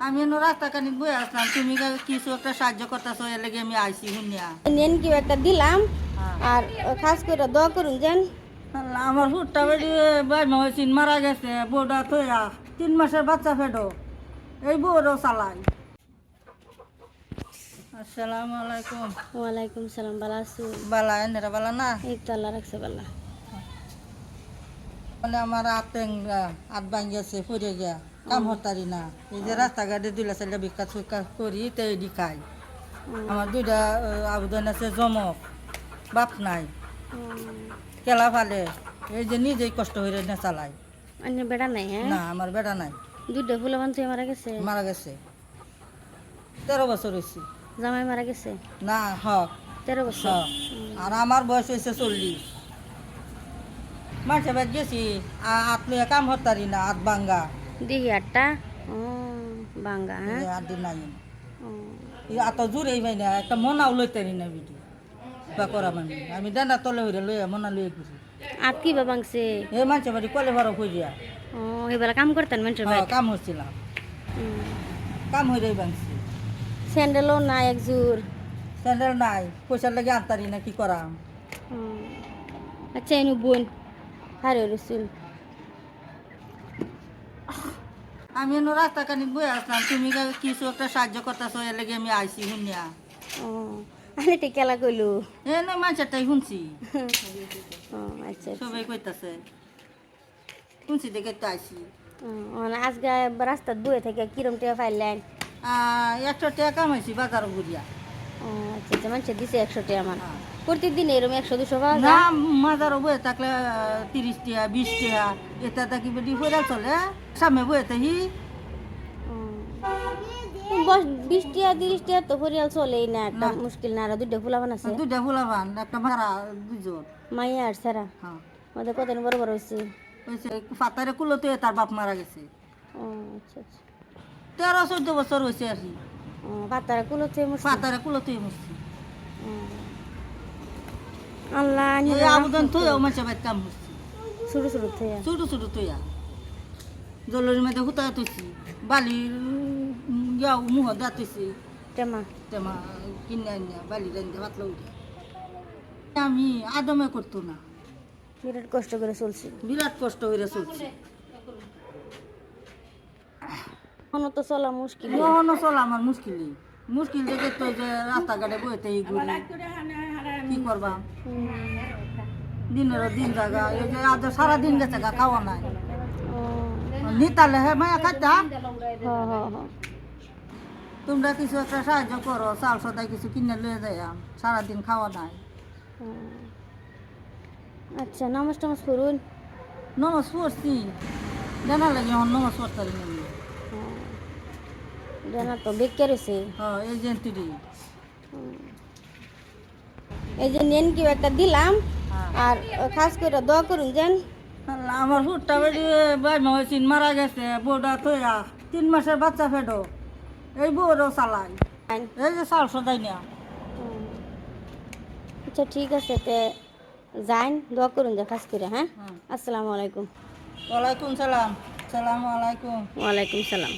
আমি এনে রাস্তা কানিক বই আসলাম, তুমি কিছু একটা সাহায্য করতেছো, এর লেগে আমি আইসি শুনিয়া। নেন কি একটা দিলাম হ্যাঁ। আর খাস করে দোয়া করুন যেন। আল্লাহ, আমার হুটটা বেড়ি বাইমা হয়েছিল, মারা গেছে, বউটা থইয়া 3 মাসের বাচ্চা ফেডো, এই বউরও চালাই। আসসালামু আলাইকুম। ওয়ালাইকুম সালাম, ভালো আছো? বালা এনেরা বালা না? এই তো আল্লাহ রাখছে ভালো। মানে আমার হাত ভাঙ্গিয়েছে, পড়ে গিয়া কাম হতারি না। এই যে রাস্তাঘাটে দুইলা চাইলে ভিক্ষা ফিক্ষা করি তো এডি খাই। আমার দুইটা আবেদন আছে, জমক বাপ নাই, কেলা ফালে, এই যে নিজেই কষ্ট হয়ে না চালাই। অন্য বেড়া নাই? হ্যাঁ, না, আমার বেটা নাই, দুইটা ফুলা বান্ধব মারা গেছে। মারা গেছে। 13 বছর হয়েছে। জামাই মারা গেছে না, 13 বছর। আর আমার বয়স হয়েছে 40। মানুষের বাদ গেছি, হাত লইয়া কাম হতারি না, হাত ভাঙ্গা, দেখি আটটা বাঙ্গা। হ্যাঁ, হাত দিন নাই, এত জোরেই পাই না, একটা মনাও লইতারি না বিটি বা করা মানে। আমি ডান্ডা তলে হইরে লইয়া মনা লইয়া গেছি। আত কি বা বাংছে? এই মানুষের বাড়ি কলে ভাড়া হইয়া এবেলা কাম করতেন মানুষের বাড়ি? কাম হচ্ছিলাম, কাম হইরেই ভাঙছি। স্যান্ডেলও নাই একজোর? স্যান্ডেল নাই, পয়সার লাগে আনতারি না, কি করাম। আচ্ছা, এনু বোন হারে রসুল। আমি এনে রাস্তা কানিক বই আসলাম, তুমি কিছু একটা সাহায্য করতেছো, এর লেগে আমি আইসি শুনিয়া। আমি টিকেলা কইলু। এনে মানুষেরটাই শুনছি, আচ্ছা সবাই কইতাছে, শুনছি দেখে তো আইসি। আজকে রাস্তাত বয়ে থেকে কিরম টিয়া ফাইলেন? 100 টাকা কামাইছি বাজারও ঘুরিয়া। আচ্ছা আচ্ছা, মানুষের দিছে 100 টাকা। আমার প্রত্যেকদিন এরম 100-200 পাওয়া না, যায়? মাজারও বয়ে থাকলে 30 টাকা 20 টাকা, এটা থাকি বেটি ফেরা চলে, সামনে বয়ে থাকি। 20 টাকা 30 টাকা তো পরিয়াল চলেই না, একটা মুশকিল না। আর দুইটা ফুলাবান আছে? দুইটা ফুলাবান, একটা ভাড়া, দুজন। মাইয়া আর সারা হ্যাঁ, ওদের কতদিন বড় বড় হয়েছে? হয়েছে ফাতারে কুলোতে তার বাপ মারা গেছে। আচ্ছা আচ্ছা, 13-14 বছর হয়েছে আর কি। পাতারা কুলোতে ফাতারে কুলোতে মরছি। আল্লাহ এই আবেদন থইয়াও মানুষের বাড়িতে কাম হচ্ছে, ছোট ছোট থেকে। ছোট ছোট থইয়া জলের মধ্যে হুতা তুইছি, বালির ইয়াও মুহ দা তুইছি, টেমা তেমা কিনে আনিয়া বালি রান্ধে পাতলা উঠে। আমি আদমে করতো না, বিরাট কষ্ট করে চলছি, বিরাট কষ্ট হইয়া চলছে। এখনো তো চলা মুশকিল। কখনো চলা আমার মুশকিলই, মুশকিল দেখে তো যে রাস্তাঘাটে বইতে ঘুরি, কি করবা। দিনেরও দিন জায়গা, এই যে আজ সারাদিন গেছে গা, খাওয়া নাই। নিতালে হে মায়া খাইতাম। তোমরা কিছু একটা সাহায্য করো, চাল সদাই কিছু কিনে লয়ে যাই, সারাদিন খাওয়া নাই। আচ্ছা, নামাজ টামাজ পড়ুন। নমাজ পড়ছি, জানা লাগে এখন নমাজ পড়তারি না। জানা তো বেকার হয়েছে। এই যে তুই, এই যে নেন কি একটা দিলাম আর খাস করে দোয়া করুন যেন। আল্লাহ, আমার হুটটা বেড়ি বাইমা হয়েছিল, মারা গেছে, বউটা থইয়া 3 মাসের বাচ্চা ফেডো, এই বউরও চালাই। এই যে চাল সদাই না। আচ্ছা ঠিক আছে, তে যাইন, দোয়া করুন যে খাস করে। হ্যাঁ, আসসালামু আলাইকুম। ওয়ালাইকুম সালাম। সালামু আলাইকুম। ওয়ালাইকুম সালাম।